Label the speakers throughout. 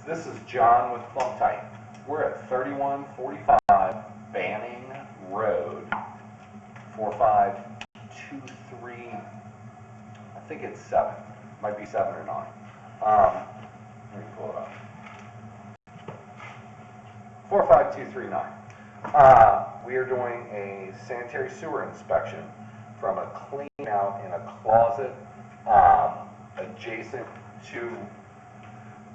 Speaker 1: This is John with Plumb Tight. We're at 3145 Banning Road, 4523, I think it's 7. Might be 7 or 9. Let me pull it up. 45239. We are doing a sanitary sewer inspection from a clean out in a closet adjacent to,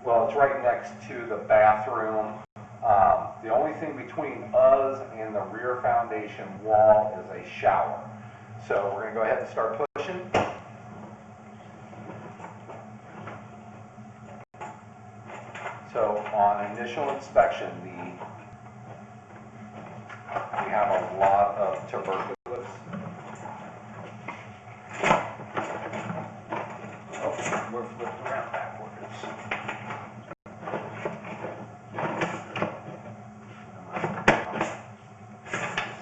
Speaker 1: well, it's right next to the bathroom. The only thing between us and the rear foundation wall is a shower. So we're going to go ahead and start pushing. So on initial inspection, we have a lot of tuberculous. Oh, we're flipped around backwards.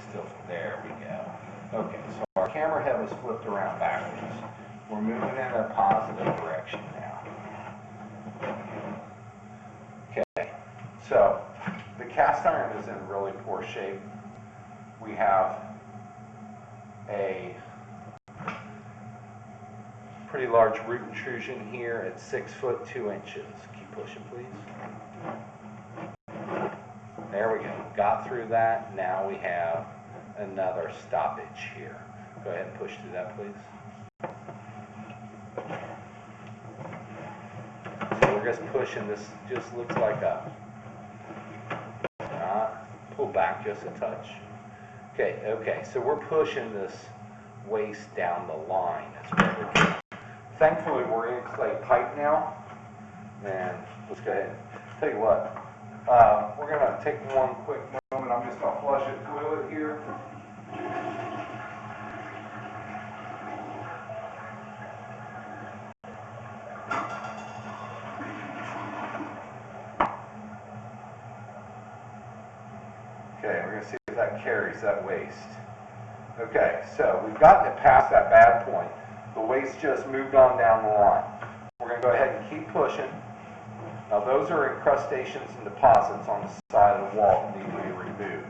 Speaker 1: Still, there we go. Okay, so our camera head was flipped around backwards. We're moving in a positive direction now. Okay, so the cast iron is in really poor shape. We have a pretty large root intrusion here at 6 foot 2 inches. Keep pushing, please. There we go. Got through that. Now we have another stoppage here. Go ahead and push through that, please. So we're just pushing. This just looks like a pull back just a touch. Okay, so we're pushing this waste down the line. That's what we're doing. Thankfully, we're in clay pipe now, and let's go ahead. Tell you what, we're going to take one quick moment. I'm just going to flush a toilet here. Okay, we're going to see if that carries that waste. Okay, so we've gotten it past that bad point. The waste just moved on down the line. We're going to go ahead and keep pushing. Now those are incrustations and deposits on the side of the wall that need to be removed.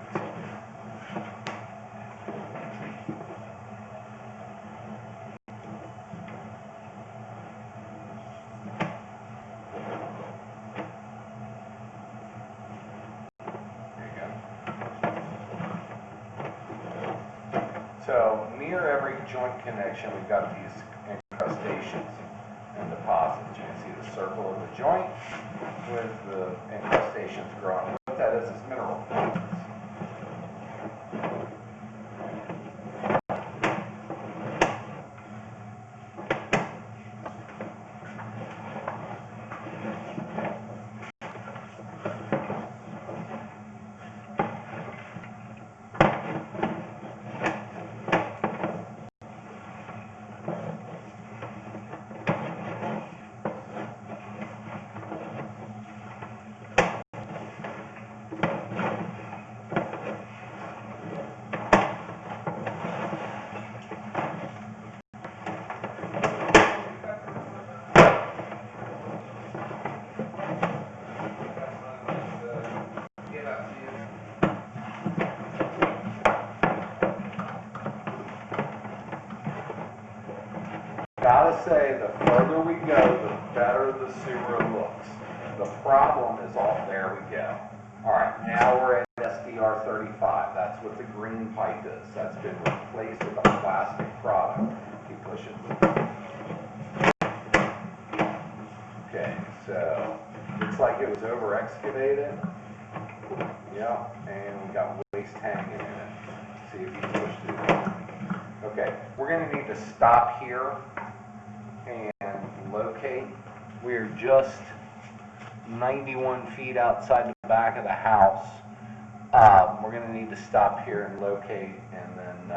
Speaker 1: There you go. So near every joint connection, we've got these incrustations and deposits. You can see the circle of the joint with the incrustations growing. What that is mineral deposits. Gotta say, the further we go, the better the sewer looks. The problem is there we go. Alright, now we're at SDR 35. That's what the green pipe is. That's been replaced with a plastic product. Keep pushing. Okay, so looks like it was over excavated. Yeah, and we got waste hanging in it. See if you can push through that. Okay, we're going to need to stop here and locate. We're just 91 feet outside the back of the house. We're going to need to stop here and locate, and then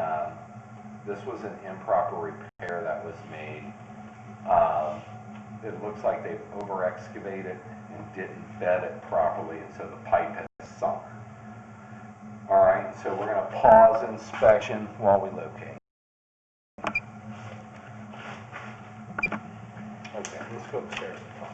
Speaker 1: this was an improper repair that was made. It looks like they've over excavated and didn't bed it properly, and so the pipe has sunk. Alright, so we're going to pause inspection while we locate. Okay, let's go upstairs and talk.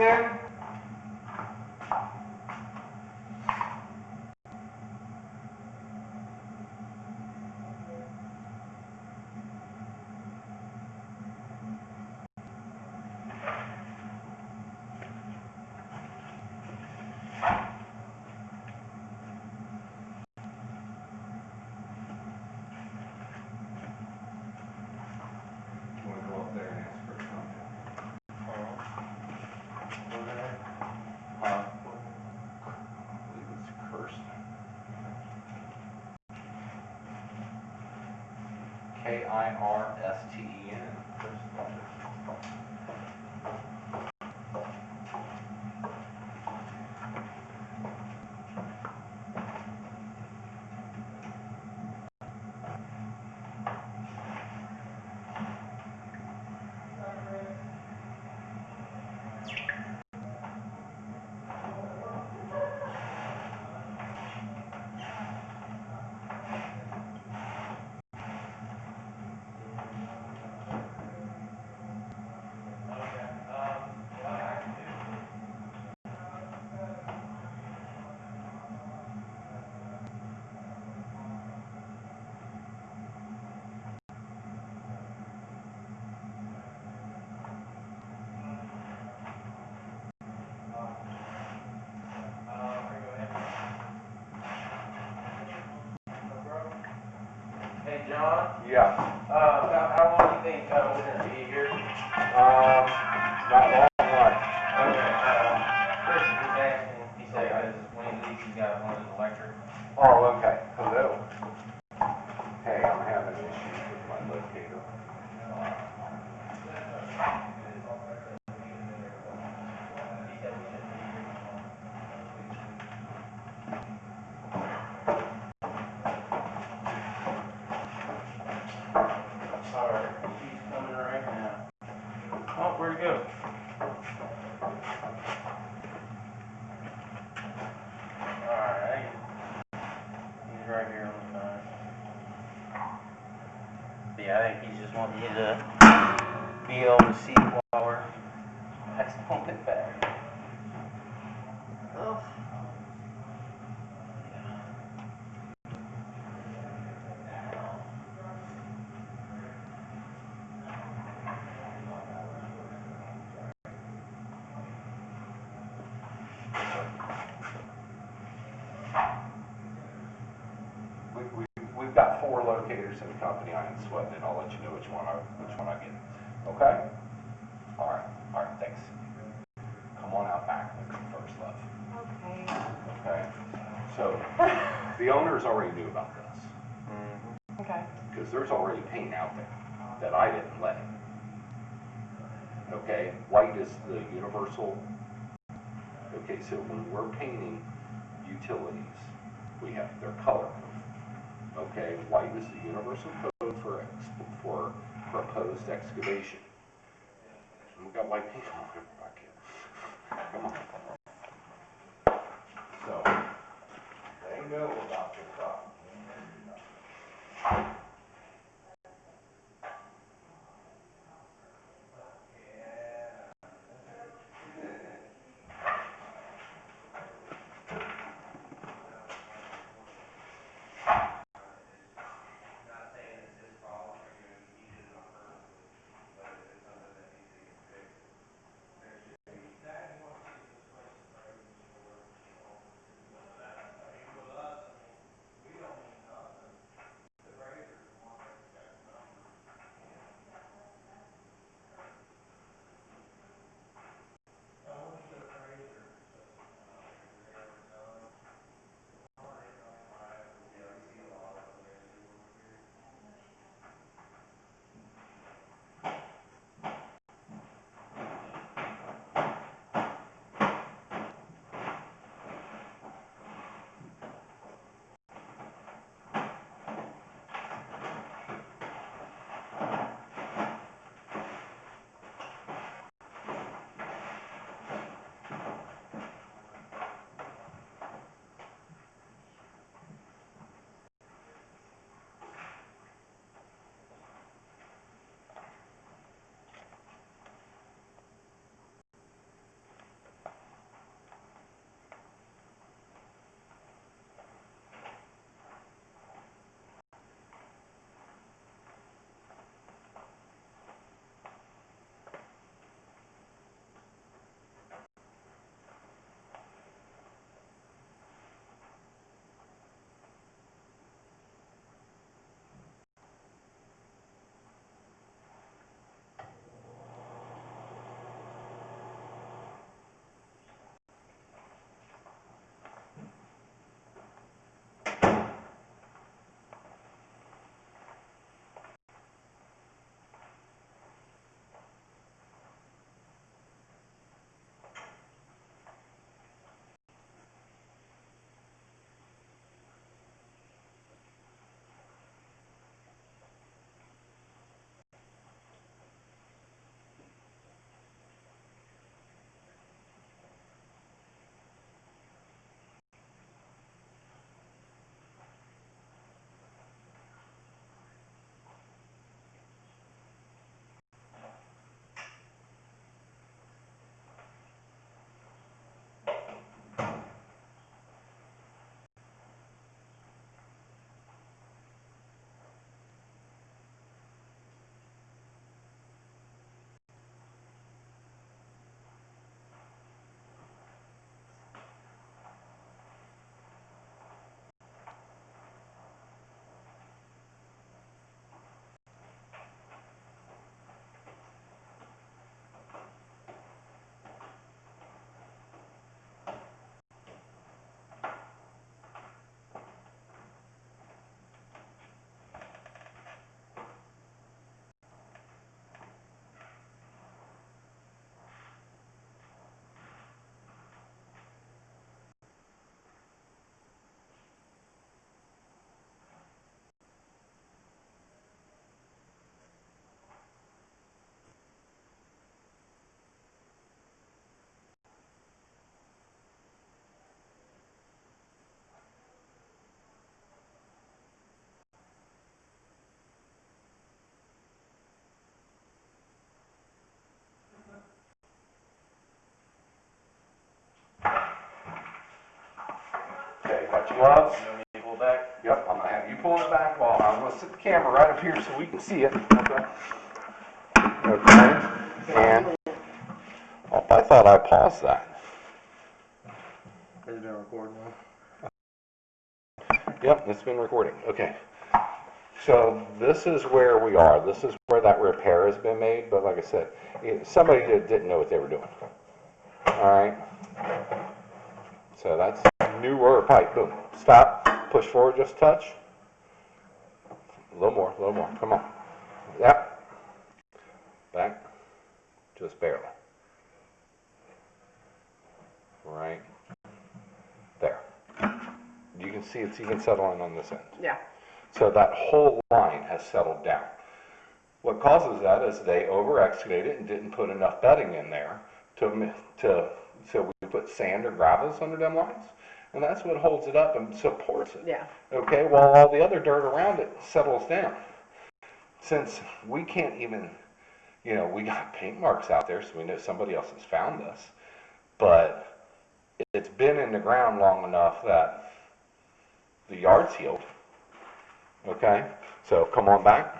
Speaker 2: Preston?
Speaker 1: You wanna go up there and ask for something? I believe it's Kirsten. Kirsten.
Speaker 2: Hey, John?
Speaker 1: Yeah.
Speaker 2: About how long do you think we're gonna be here?
Speaker 1: Not long, what?
Speaker 2: Okay, Chris is just asking, he said, because when he leaves, he's got one of his electric.
Speaker 1: Oh, okay. Hello. Hey, I'm having issues with my locator.
Speaker 2: Alright, he's coming right now. Oh, where'd he go? Alright, he's right here on the phone. But yeah, I think he's just wanting you to be able to see while we're pulling it back. Oh.
Speaker 1: We've got 4 locators in the company. I ain't sweating it. I'll let you know which one I get. Okay? All right, thanks. Come on out back with me first, love.
Speaker 3: Okay.
Speaker 1: Okay? So, the owners already knew about this.
Speaker 3: Okay.
Speaker 1: Because there's already paint out there that I didn't let. Okay? White is the universal. Okay, so when we're painting utilities, we have their color code. Okay, white is the universal code for proposed excavation. And we got white paint on it back here. Come on. So, they know about this problem. got your gloves?
Speaker 2: No need to pull back?
Speaker 1: Yep, I'm gonna have you pull it back while I'm gonna set the camera right up here so we can see it. Okay. Okay. And oh, I thought I paused that.
Speaker 2: Has it been recording now?
Speaker 1: Yep, it's been recording. Okay. So this is where we are. This is where that repair has been made. But like I said, somebody didn't know what they were doing. All right. So that's newer pipe. Boom. Stop. Push forward just a touch. A little more. A little more. Come on. Yep. Back. Just barely. Right there. You can see it's even settling on this end.
Speaker 3: Yeah.
Speaker 1: So that whole line has settled down. What causes that is they over-excavated and didn't put enough bedding in there so we put sand or gravels under them lines, and that's what holds it up and supports it.
Speaker 3: Yeah.
Speaker 1: Okay, while all the other dirt around it settles down. Since we can't even, we got paint marks out there, so we know somebody else has found this, but it's been in the ground long enough that the yard's healed. Okay, so come on back.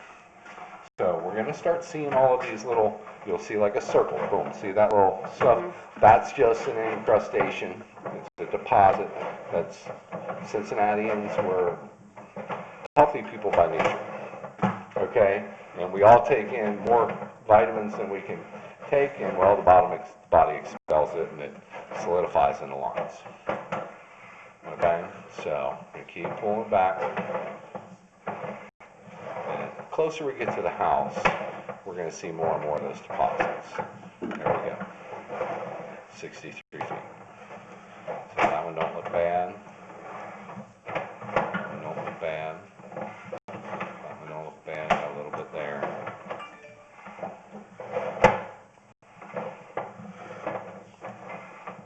Speaker 1: So we're gonna start seeing all of these little, you'll see like a circle, boom, see that little stuff? That's just an incrustation, it's a deposit. That's, Cincinnatians were healthy people by nature, okay? And we all take in more vitamins than we can take, and well, the body expels it and it solidifies in the lines. Okay, so we keep pulling back. And the closer we get to the house, we're going to see more and more of those deposits. There we go. 63 feet. So that one don't look bad. That one don't look bad. That one don't look bad. Got a little bit there.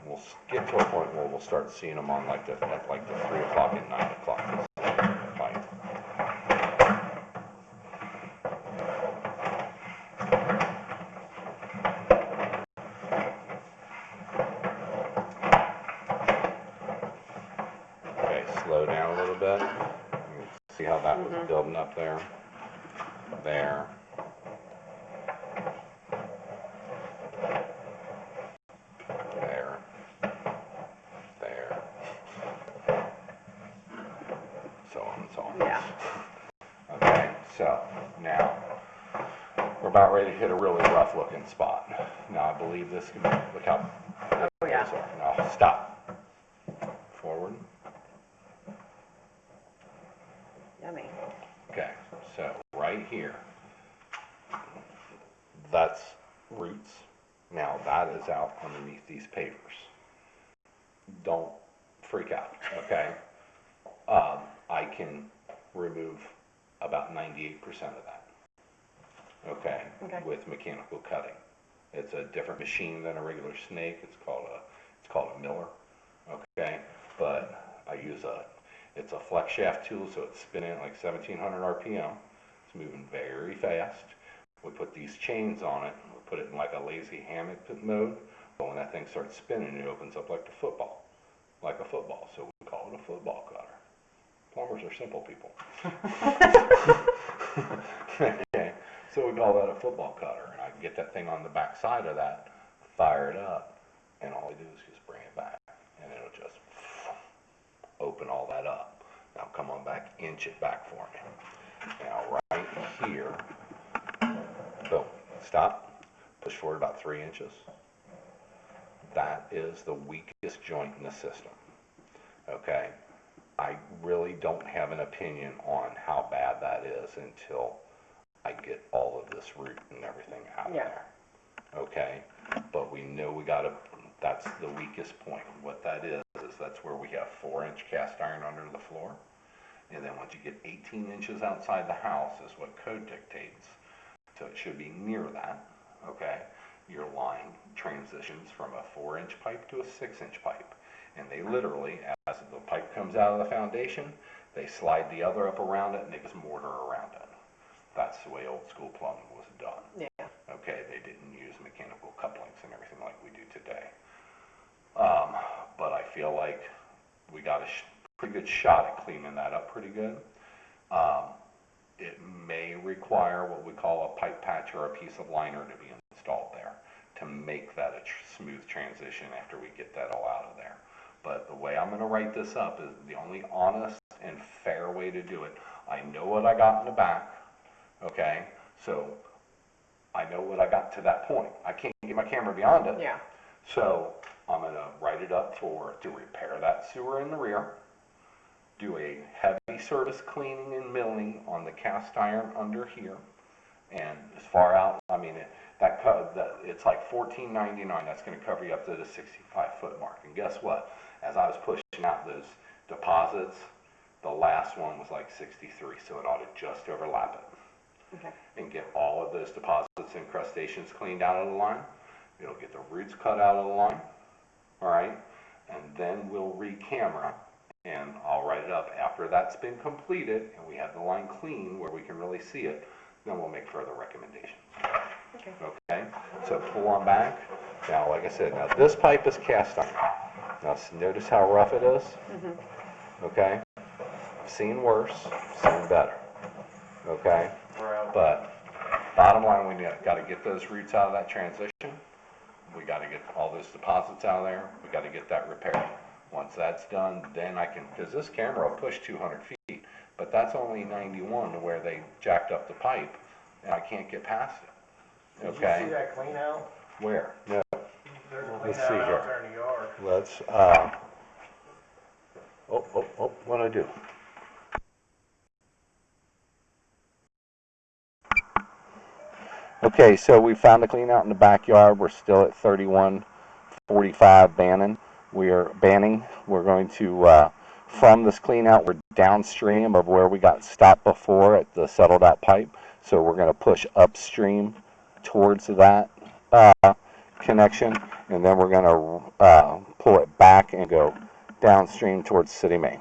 Speaker 1: We'll get to a point where we'll start seeing them on at like the 3 o'clock and 9 o'clock fight. Okay, slow down a little bit. See how that was building up there? There. There. There. So on and so on.
Speaker 3: Yeah.
Speaker 1: Okay, so now we're about ready to hit a really rough looking spot. Now I believe this can be, look how.
Speaker 3: Oh, yeah.
Speaker 1: Now stop. Forward.
Speaker 3: Yummy.
Speaker 1: Okay, so right here, that's roots. Now that is out underneath these pavers. Don't freak out, okay? I can remove about 98% of that, okay, with mechanical cutting. It's a different machine than a regular snake. It's called a miller, okay? But I use it's a flex shaft tool, so it's spinning at like 1700 RPM. It's moving very fast. We put these chains on it, and we put it in like a lazy hammock mode. But when that thing starts spinning, it opens up like a football. So we call it a football cutter. Plumbers are simple people. Okay, so we call that a football cutter, and I can get that thing on the back side of that, fire it up, and all I do is just bring it back, and it'll just open all that up. Now come on back, inch it back for me. Now right here, boom, stop, push forward about 3 inches. That is the weakest joint in the system, okay? I really don't have an opinion on how bad that is until I get all of this root and everything out of there, okay? But we know that's the weakest point. What that is that's where we have 4-inch cast iron under the floor. And then once you get 18 inches outside the house is what code dictates. So it should be near that, okay? Your line transitions from a 4-inch pipe to a 6-inch pipe. And they literally, as the pipe comes out of the foundation, they slide the other up around it and they just mortar around it. That's the way old school plumbing was done.
Speaker 3: Yeah.
Speaker 1: Okay, they didn't use mechanical couplings and everything like we do today. But I feel like we got to
Speaker 4: pretty good shot at cleaning that up pretty good. It may require what we call a pipe patch or a piece of liner to be installed there to make that a smooth transition after we get that all out of there. But the way I'm going to write this up is the only honest and fair way to do it. I know what I got in the back, okay? So I know what I got to that point. I can't get my camera beyond it.
Speaker 3: Yeah.
Speaker 4: So I'm going to write it up to repair that sewer in the rear, do a heavy surface cleaning and milling on the cast iron under here, and as far out, I mean, it's like $14.99. That's going to cover you up to the 65-foot mark. And guess what? As I was pushing out those deposits, the last one was like 63, so it ought to just overlap it.
Speaker 3: Okay.
Speaker 4: And get all of those deposits and crustaceans cleaned out of the line. It'll get the roots cut out of the line, all right? And then we'll re-camera, and I'll write it up. After that's been completed and we have the line clean where we can really see it, then we'll make further recommendations.
Speaker 3: Okay.
Speaker 4: Okay, so pull on back. Now, like I said, now this pipe is cast iron. Now, notice how rough it is? Okay? I've seen worse, seen better. Okay? But bottom line, we got to get those roots out of that transition. We got to get all those deposits out of there. We got to get that repaired. Once that's done, then I can, because this camera will push 200 feet, but that's only 91 to where they jacked up the pipe, and I can't get past it. Okay?
Speaker 5: Did you see that clean out?
Speaker 4: Where? No.
Speaker 5: There's a clean
Speaker 4: Let's
Speaker 5: out
Speaker 4: see
Speaker 5: out
Speaker 4: here.
Speaker 5: there in the yard.
Speaker 4: Let's, what do I do? Okay, so we found the clean out in the backyard. We're still at 3145 banning. We're going to, from this clean out, we're downstream of where we got stopped before at the settled out pipe. So we're going to push upstream towards that connection, and then we're going to pull it back and go downstream towards City Main.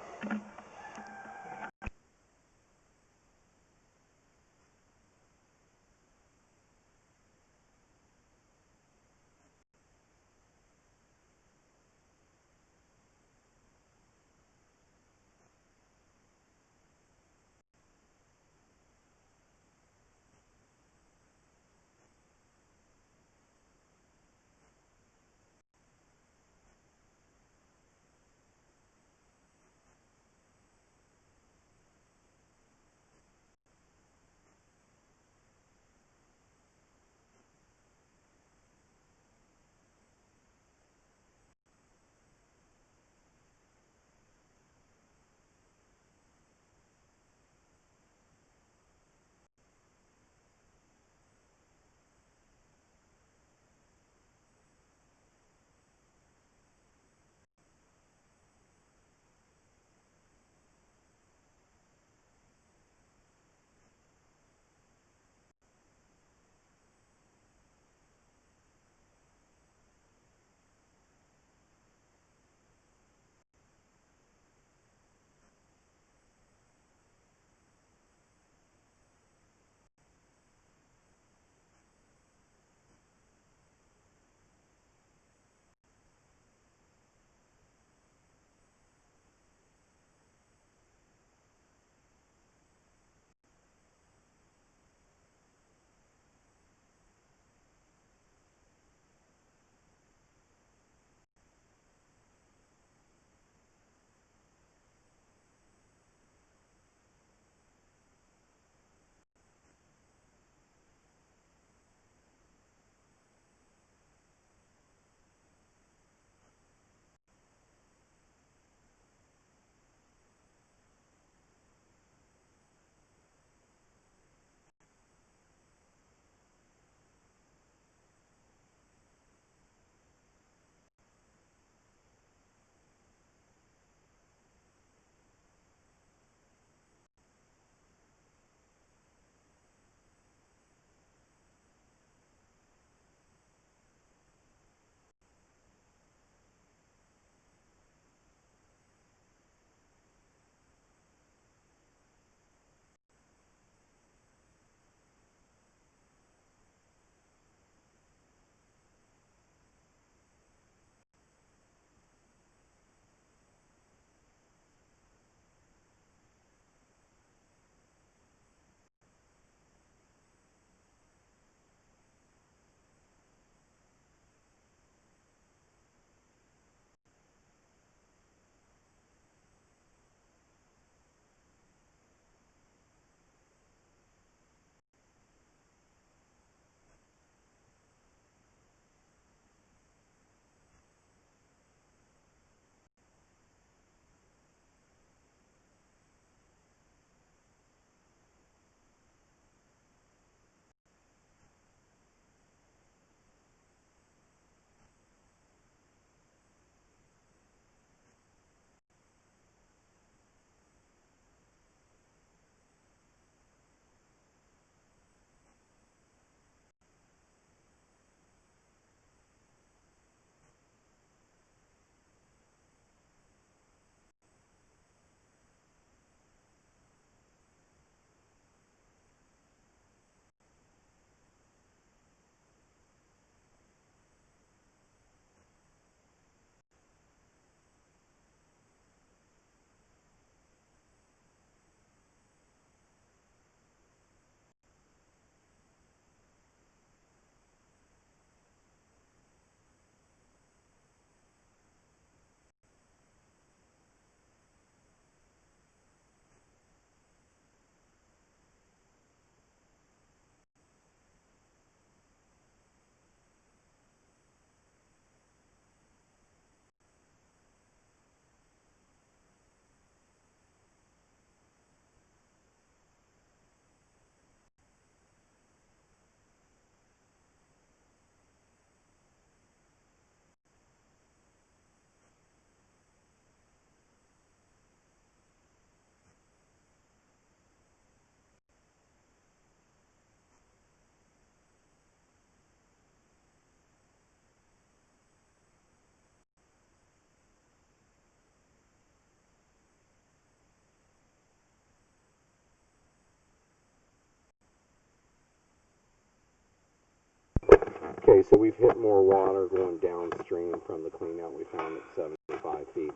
Speaker 4: Okay, so we've hit more water going downstream from the clean out we found at 75 feet.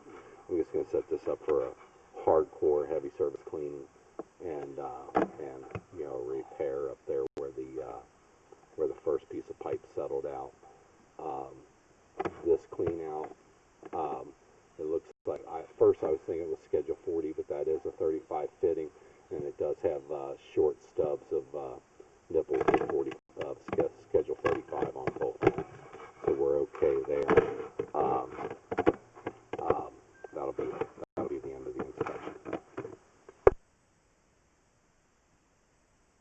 Speaker 4: I'm just gonna set this up for a hardcore heavy service cleaning and you know, repair up there where the first piece of pipe settled out. This clean out, it looks like, at first I was thinking it was schedule 40, but that is a 35 fitting, and it does have short stubs of nipples of 40, schedule 35 on both. So we're okay there.